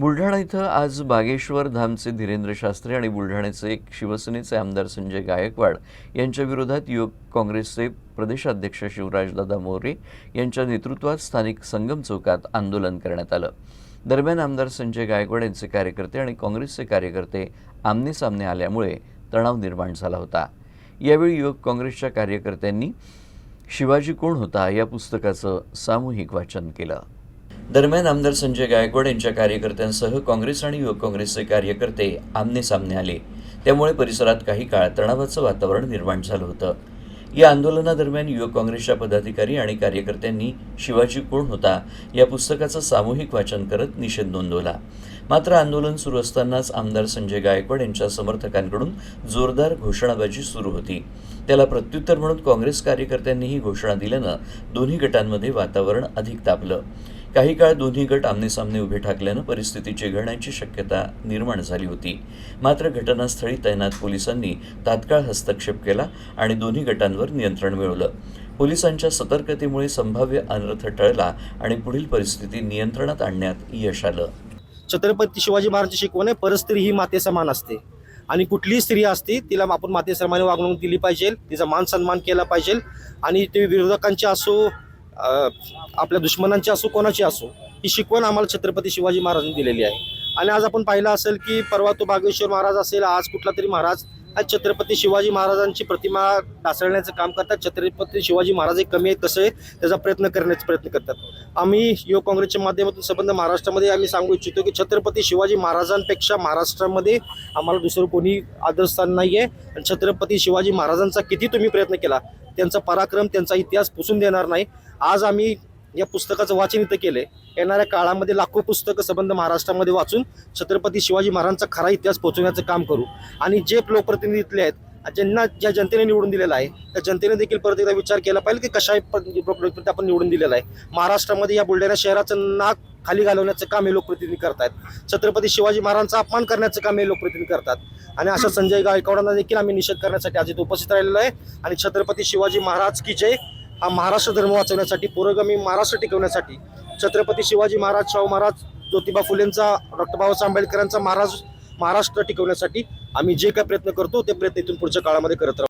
बुलढाणा इथं आज बागेश्वर धामचे धीरेंद्र शास्त्री आणि बुलढाण्याचे शिवसेनेचे आमदार संजय गायकवाड यांच्या विरोधात युवक काँग्रेसचे प्रदेशाध्यक्ष शिवराजदादा मोरे यांच्या नेतृत्वात स्थानिक संगम चौकात आंदोलन करण्यात आलं। दरम्यान आमदार संजय गायकवाड यांचे कार्यकर्ते आणि काँग्रेसचे कार्यकर्ते आमने-सामने आल्यामुळे तणाव निर्माण झाला होता। यावेळी युवक काँग्रेसच्या कार्यकर्त्यांनी शिवाजी कोण होता या पुस्तकाचं सामूहिक वाचन केलं। दरम्यान आमदार संजय गायकवाड यांच्या कार्यकर्त्यांसह काँग्रेस आणि युवक काँग्रेसचे कार्यकर्ते आमने-सामने आले, त्यामुळे परिसरात काही काळ तणावाचं वातावरण निर्माण झालं होतं। या आंदोलनादरम्यान युवक काँग्रेसच्या पदाधिकारी आणि कार्यकर्त्यांनी शिवाजी कोण होता या पुस्तकाचं सामूहिक वाचन करत निषेध नोंदवला। मात्र आंदोलन सुरू असतानाच आमदार संजय गायकवाड यांच्या समर्थकांकडून जोरदार घोषणाबाजी सुरू होती। त्याला प्रत्युत्तर म्हणून काँग्रेस कार्यकर्त्यांनीही घोषणा दिल्यानं दोन्ही गटांमध्ये वातावरण अधिक तापलं। काही काळ दोन्ही गट आमने-सामने उभे ठाकल्यानं परिस्थिती चिघळण्याची शक्यता निर्माण झाली होती। मात्र घटनास्थळी तैनात पोलिसांनी तात्काळ हस्तक्षेप केला आणि दोन्ही गटांवर नियंत्रण मिळवलं। पोलिसांच्या सतर्कतेमुळे संभाव्य अनर्थ टळला आणि पुढील परिस्थिती नियंत्रणात आणण्यात यश आलं। छत्रपती शिवाजी महाराजांची शिकवण आहे, परस्त्री ही माते समान असते आणि कुठलीही स्त्री असते तिला आपण माते समान वागणूक दिली पाहिजे, तिचा मान सन्मान केला पाहिजे आणि ते विरोधकांचे असो आपल्या दुश्मनांची असो कोणाची असो ही शिकवण आम्हाला छत्रपती शिवाजी महाराजांनी दिलेली आहे। आणि आज आपण पाहिलं असेल की परवा तो बागेश्वर महाराज असेल, आज कुठला तरी महाराज आज छत्रपती शिवाजी महाराजांची प्रतिमा ढासळण्याचं काम करतात। छत्रपती शिवाजी महाराज हे कमी आहेत कसं आहे त्याचा करण्याचा प्रयत्न करतात। आम्ही युवक काँग्रेसच्या माध्यमातून संबंध महाराष्ट्रामध्ये आम्ही सांगू इच्छितो की छत्रपती शिवाजी महाराजांपेक्षा महाराष्ट्रामध्ये आम्हाला दुसरं कोणी आदरस्थान नाही आहे आणि छत्रपती शिवाजी महाराजांचा किती तुम्ही प्रयत्न केला त्यांचा पराक्रम त्यांचा इतिहास पुसून देणार नाही। आज आम्ही या पुस्तकाचं वाचन इथं केले, येणाऱ्या काळामध्ये लाखो पुस्तकं संबंध महाराष्ट्रामध्ये वाचून छत्रपती शिवाजी महाराजांचा खरा इतिहास पोहोचवण्याचं काम करू आणि जे लोकप्रतिनिधी इथले आहेत ज्यांना ज्या जनतेने निवडून दिलेला आहे त्या जनतेने देखील परत एकदा विचार केला पाहिजे की कशा लोकप्रतिनिधी आपण निवडून दिलेला आहे। महाराष्ट्रामध्ये या बुलढाणा शहराचं नाक खाली घालवण्याचं काम हे लोकप्रतिनिधी करतात, छत्रपती शिवाजी महाराजांचा अपमान करण्याचं काम हे लोकप्रतिनिधी करतात आणि अशा संजय गायकवाडांना देखील आम्ही निषेध करण्यासाठी आज इथे उपस्थित राहिलेलो आहे। आणि छत्रपती शिवाजी महाराज की जय हा महाराष्ट्र धर्म वाचवण्यासाठी, पुरोगामी महाराष्ट्र टिकवण्यासाठी छत्रपती शिवाजी महाराज, शाहू महाराज, ज्योतिबा फुलेंचा, डॉक्टर बाबासाहेब आंबेडकरांचा महाराष्ट्र टिकवण्यासाठी आम्ही जे काही प्रयत्न करतो ते प्रयत्न इथून पुढच्या काळामध्ये करत राहू।